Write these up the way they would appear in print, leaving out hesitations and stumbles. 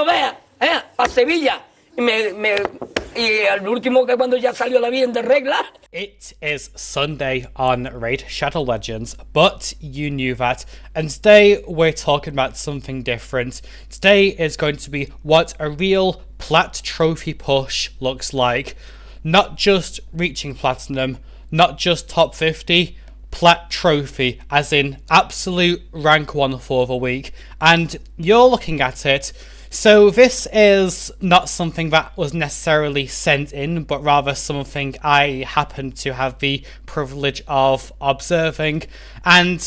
no vea, a Sevilla. Y al último que cuando ya salió la bien de regla. It is Sunday on Raid Shadow Legends, but you knew that. And today we're talking about something different. Today is going to be what a real Plat Trophy push looks like. Not just reaching Platinum, not just top 50, Plat Trophy, as in absolute rank 1 for the week. And you're looking at it. So this is not something that was necessarily sent in, but rather something I happened to have the privilege of observing. And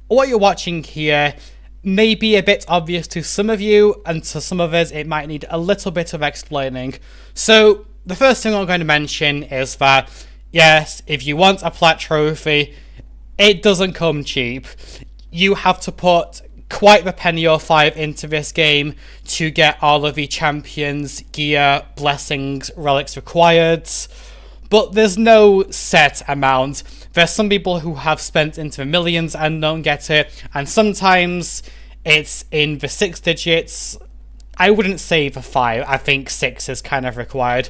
what you're watching here may be a bit obvious to some of you, and to some of us it might need a little bit of explaining. So the first thing I'm going to mention is that, yes, if you want a Plat Trophy, it doesn't come cheap. You have to put quite the penny or 5 into this game to get all of the champions, gear, blessings, relics required. But there's no set amount. There's some people who have spent into the millions and don't get it, and sometimes it's in the 6 digits. I wouldn't say the 5, I think 6 is kind of required.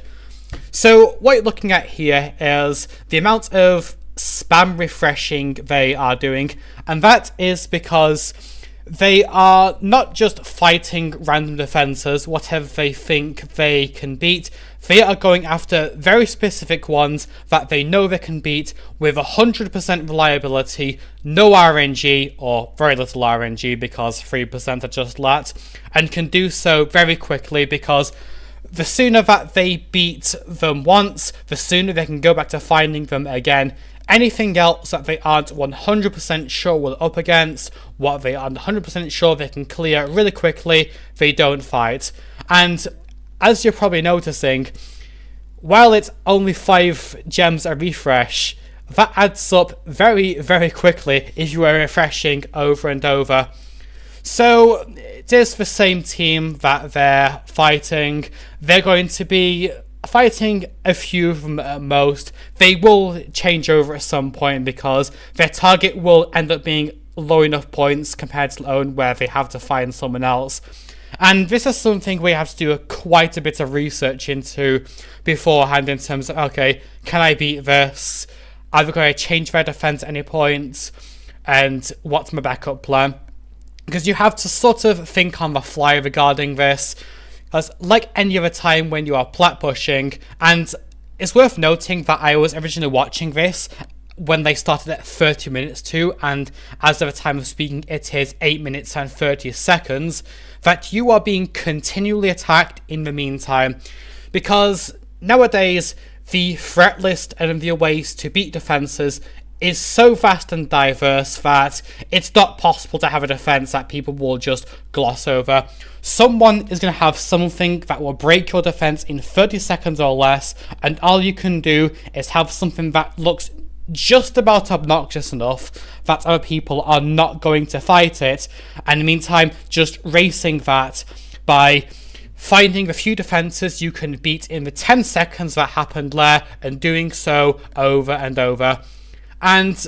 So what you're looking at here is the amount of spam refreshing they are doing, and that is because they are not just fighting random defenses, whatever they think they can beat. They are going after very specific ones that they know they can beat with 100% reliability, no RNG, or very little RNG because 3% are just lat, and can do so very quickly because the sooner that they beat them once, the sooner they can go back to finding them again. Anything else that they aren't 100% sure we're up against, what they aren't 100% sure they can clear really quickly, they don't fight. And as you're probably noticing, while it's only 5 gems a refresh, that adds up very, very quickly if you are refreshing over and over. So it is the same team that they're fighting. They're going to be fighting a few of them at most. They will change over at some point because their target will end up being low enough points compared to their own where they have to find someone else. And this is something we have to do quite a bit of research into beforehand in terms of, okay, can I beat this? Are they going to change their defense at any point? And what's my backup plan? Because you have to sort of think on the fly regarding this. As like any other time when you are plat pushing, and it's worth noting that I was originally watching this when they started at 30 minutes too, and as of the time of speaking it is 8 minutes and 30 seconds, that you are being continually attacked in the meantime, because nowadays the threat list and the ways to beat defenses is so vast and diverse that it's not possible to have a defense that people will just gloss over. Someone is going to have something that will break your defense in 30 seconds or less, and all you can do is have something that looks just about obnoxious enough that other people are not going to fight it, and in the meantime just racing that by finding the few defenses you can beat in the 10 seconds that happened there, and doing so over and over. And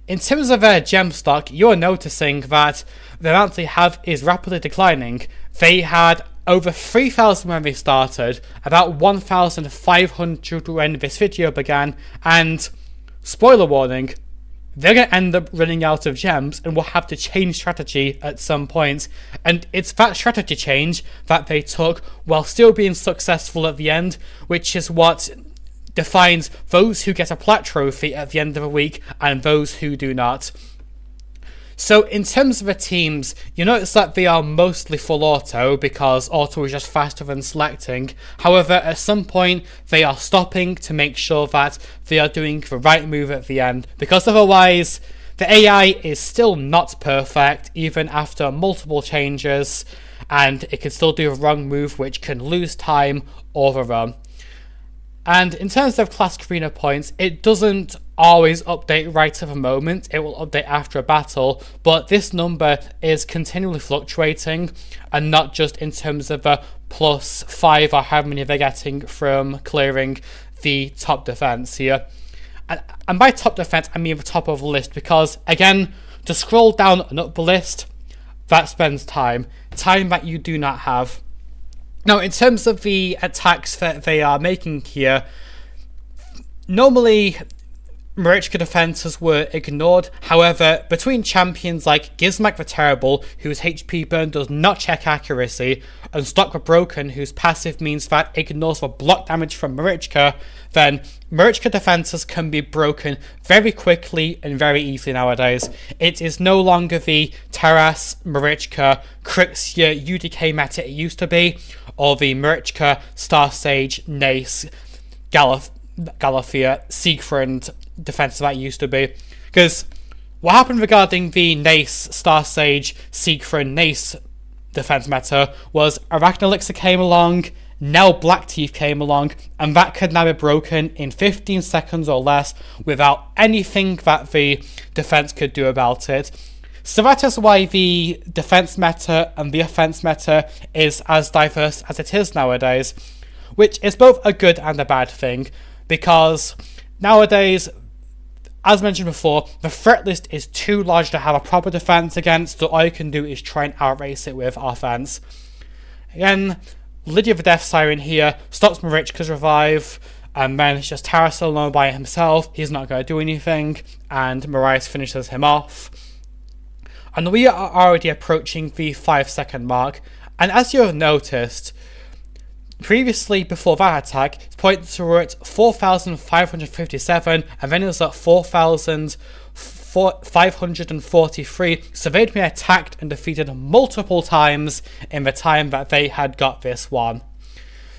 in terms of their gem stock, you're noticing that the amount they have is rapidly declining. They had over 3,000 when they started, about 1,500 when this video began, and spoiler warning, they're going to end up running out of gems and will have to change strategy at some point. And it's that strategy change that they took while still being successful at the end, which is what defines those who get a Plat Trophy at the end of a week and those who do not. So in terms of the teams, you notice that they are mostly full auto because auto is just faster than selecting. However, at some point they are stopping to make sure that they are doing the right move at the end, because otherwise the AI is still not perfect even after multiple changes, and it can still do a wrong move which can lose time or the run. And in terms of classic arena points, it doesn't always update right at the moment. It will update after a battle, but this number is continually fluctuating, and not just in terms of a +5 or how many they're getting from clearing the top defense here. And by top defense, I mean the top of the list, because again, to scroll down and up the list, that spends time that you do not have. Now, in terms of the attacks that they are making here, normally Marichka defenses were ignored. However, between champions like Gizmak the Terrible, whose HP burn does not check accuracy, and Stock the Broken, whose passive means that ignores the block damage from Marichka, then Marichka defenses can be broken very quickly and very easily nowadays. It is no longer the Taras, Marichka, Krixia, UDK meta it used to be, or the Marichka, Star Sage, Nace, Galafia, Siegfried defense that used to be. Because what happened regarding the Nace, Star Sage, Siegfried, Nace defense meta was Arachnelixir came along, now Black Teeth came along, and that could now be broken in 15 seconds or less without anything that the defense could do about it. So that is why the defense meta and the offense meta is as diverse as it is nowadays, which is both a good and a bad thing, because nowadays, as mentioned before, the threat list is too large to have a proper defense against, so all you can do is try and outrace it with offense. Again, Lydia the Death Siren here stops Marichka's revive, and then it's just Taras alone by himself. He's not going to do anything, and Mariah finishes him off. And we are already approaching the 5-second mark, and as you have noticed, previously, before that attack, his points were at 4,557, and then it was at 4,543, so they'd been attacked and defeated multiple times in the time that they had got this one.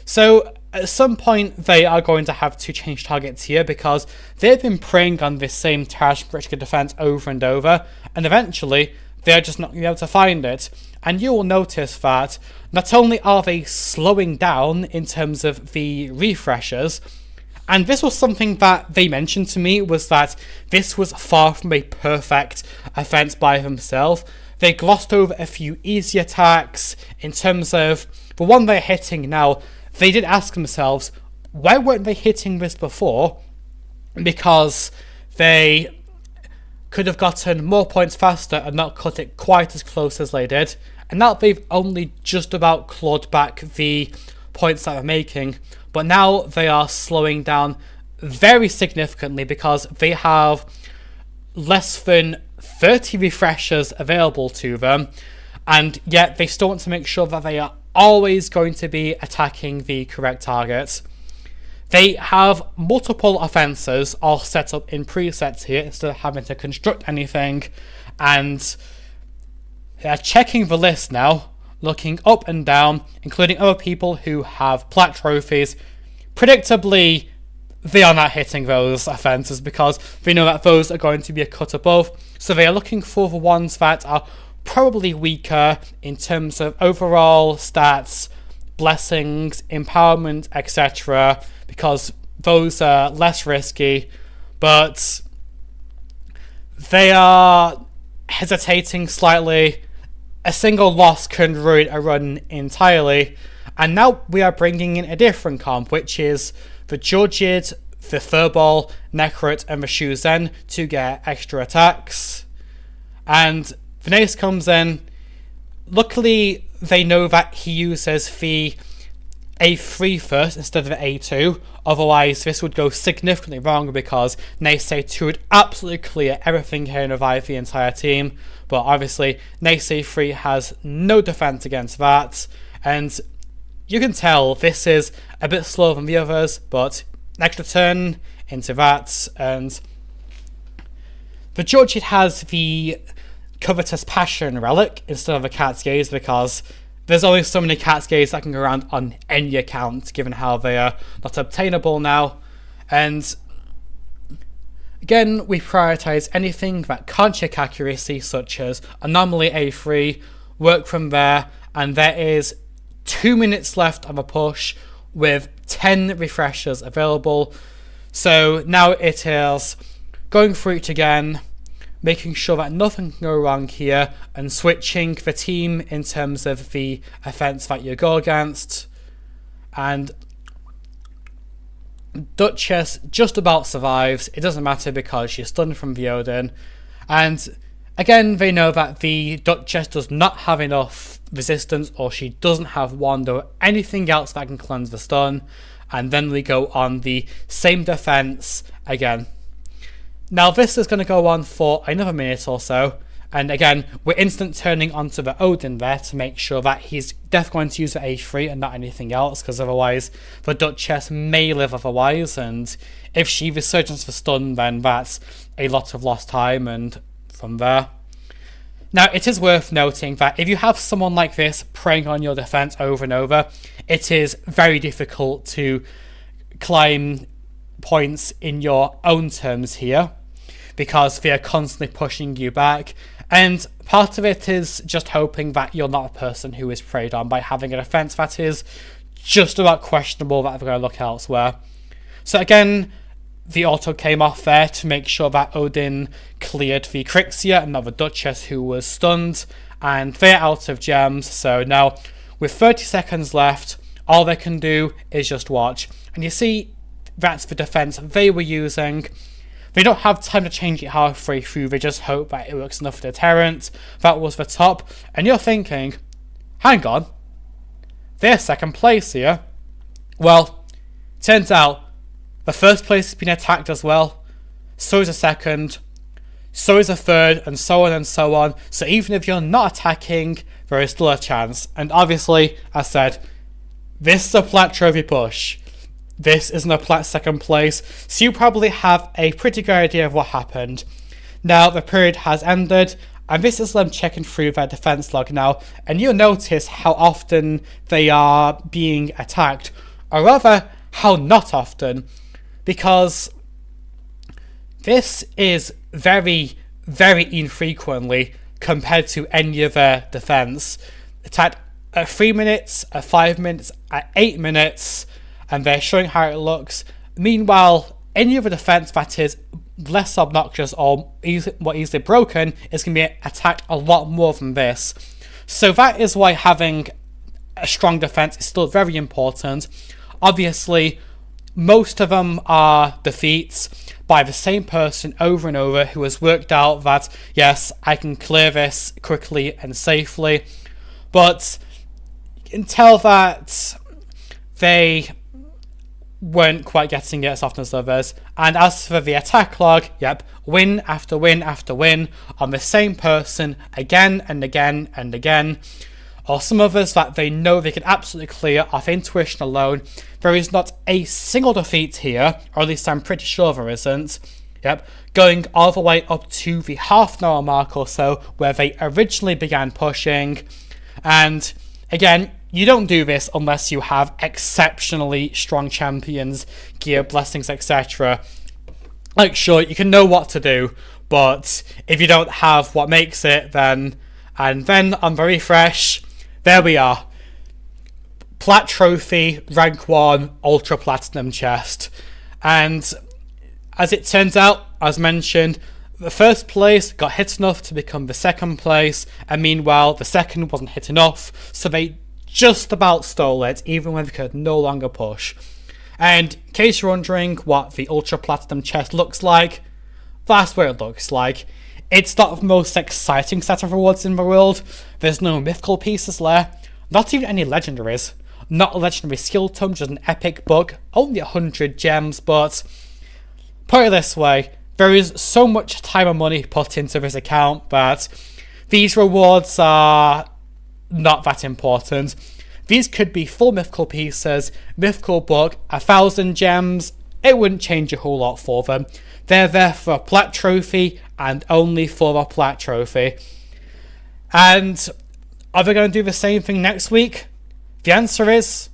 So, at some point, they are going to have to change targets here, because they've been preying on this same Taras Marichka defense over and over, and eventually, they're just not going to be able to find it. And you will notice that not only are they slowing down in terms of the refreshers, and this was something that they mentioned to me, was that this was far from a perfect offense by themselves. They glossed over a few easy attacks. In terms of the one they're hitting now, they did ask themselves, why weren't they hitting this before? Because they could have gotten more points faster and not cut it quite as close as they did. And now they've only just about clawed back the points that they're making, but now they are slowing down very significantly because they have less than 30 refreshers available to them, and yet they still want to make sure that they are always going to be attacking the correct targets. They have multiple offenses all set up in presets here instead of having to construct anything, and they're checking the list now, looking up and down, including other people who have plat trophies. Predictably, they are not hitting those offenses because they know that those are going to be a cut above, so they are looking for the ones that are probably weaker in terms of overall stats, blessings, empowerment, etc., because those are less risky, but they are hesitating slightly. A single loss can ruin a run entirely, and now we are bringing in a different comp, which is the Georgid, the Furball, Necrot, and the Shuzen to get extra attacks. And Vinace comes in. Luckily, they know that he uses the A3 first instead of the A2, otherwise this would go significantly wrong because Nace A2 would absolutely clear everything here and revive the entire team, but obviously Nace A3 has no defense against that, and you can tell this is a bit slower than the others, but extra turn into that, and the Georgid has the Covetous Passion Relic instead of a Cat's Gaze because there's only so many Cat's Gaze that can go around on any account, given how they are not obtainable now. And again, we prioritize anything that can't check accuracy, such as Anomaly A3, work from there, and there is 2 minutes left of a push with 10 refreshers available. So now it is going through it again, making sure that nothing can go wrong here, and switching the team in terms of the offense that you go against. And Duchess just about survives. It doesn't matter because she's stunned from the Odin. And again, they know that the Duchess does not have enough resistance or she doesn't have wand or anything else that can cleanse the stun. And then we go on the same defense again. Now this is going to go on for another minute or so. And again, we're instant turning onto the Odin there to make sure that he's definitely going to use the A3 and not anything else, because otherwise the Duchess may live otherwise, and if she resurgence for stun, then that's a lot of lost time, and from there. Now, it is worth noting that if you have someone like this preying on your defense over and over, it is very difficult to climb points in your own terms here, because they are constantly pushing you back. And part of it is just hoping that you're not a person who is preyed on by having a defense that is just about questionable, that they're going to look elsewhere. So again, the auto came off there to make sure that Odin cleared the Crixia and not the Duchess, who was stunned, and they're out of gems. So now, with 30 seconds left, all they can do is just watch. And you see, that's the defense they were using. They don't have time to change it halfway through, they just hope that it works enough for deterrent. That was the top, and you're thinking, hang on, they're second place here. Well, turns out, the first place has been attacked as well, so is a second, so is a third, and so on and so on. So even if you're not attacking, there is still a chance. And obviously, as I said, this is a Plat Trophy push. This isn't a Plat second place, so you probably have a pretty good idea of what happened. Now, the period has ended, and this is them checking through their defense log now, and you'll notice how often they are being attacked, or rather, how not often, because this is very, very infrequently compared to any other defense. Attacked at 3 minutes, at 5 minutes, at 8 minutes, and they're showing how it looks. Meanwhile, any other defense that is less obnoxious or more easily broken is going to be attacked a lot more than this. So that is why having a strong defense is still very important. Obviously, most of them are defeats by the same person over and over who has worked out that, yes, I can clear this quickly and safely. But you can tell that they weren't quite getting it as often as others. And as for the attack log, yep, win after win after win on the same person again and again and again. Or some others that they know they can absolutely clear off intuition alone. There is not a single defeat here, or at least I'm pretty sure there isn't. Yep, going all the way up to the half an hour mark or so, where they originally began pushing. And again, you don't do this unless you have exceptionally strong champions, gear, blessings, etc. Like, sure, you can know what to do, but if you don't have what makes it, then... And then on the refresh, there we are. Plat Trophy, Rank 1, Ultra Platinum chest. And as it turns out, as mentioned, the first place got hit enough to become the second place, and meanwhile, the second wasn't hit enough, so they just about stole it, even when they could no longer push. And in case you're wondering what the Ultra Platinum chest looks like, that's what it looks like. It's not the most exciting set of rewards in the world. There's no mythical pieces there, not even any legendaries. Not a legendary skill tome, just an epic book, only 100 gems, but put it this way, there is so much time and money put into this account that these rewards are not that important. These could be full mythical pieces, mythical book, 1,000 gems, it wouldn't change a whole lot for them. They're there for a Plat Trophy and only for a Plat Trophy. And are they going to do the same thing next week? The answer is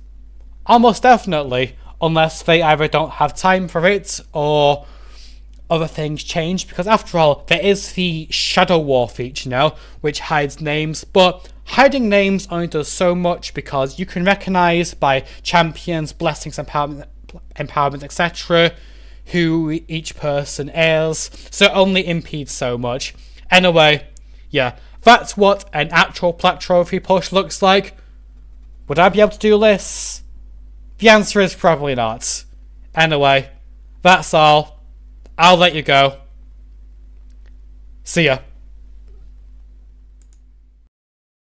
almost definitely, unless they either don't have time for it or other things change, because after all, there is the Shadow War feature now, which hides names, but hiding names only does so much because you can recognize by champions, blessings, empowerment, etc., who each person is, so it only impedes so much. Anyway, yeah, that's what an actual Plat Trophy push looks like. Would I be able to do this? The answer is probably not. Anyway, that's all. I'll let you go. See ya.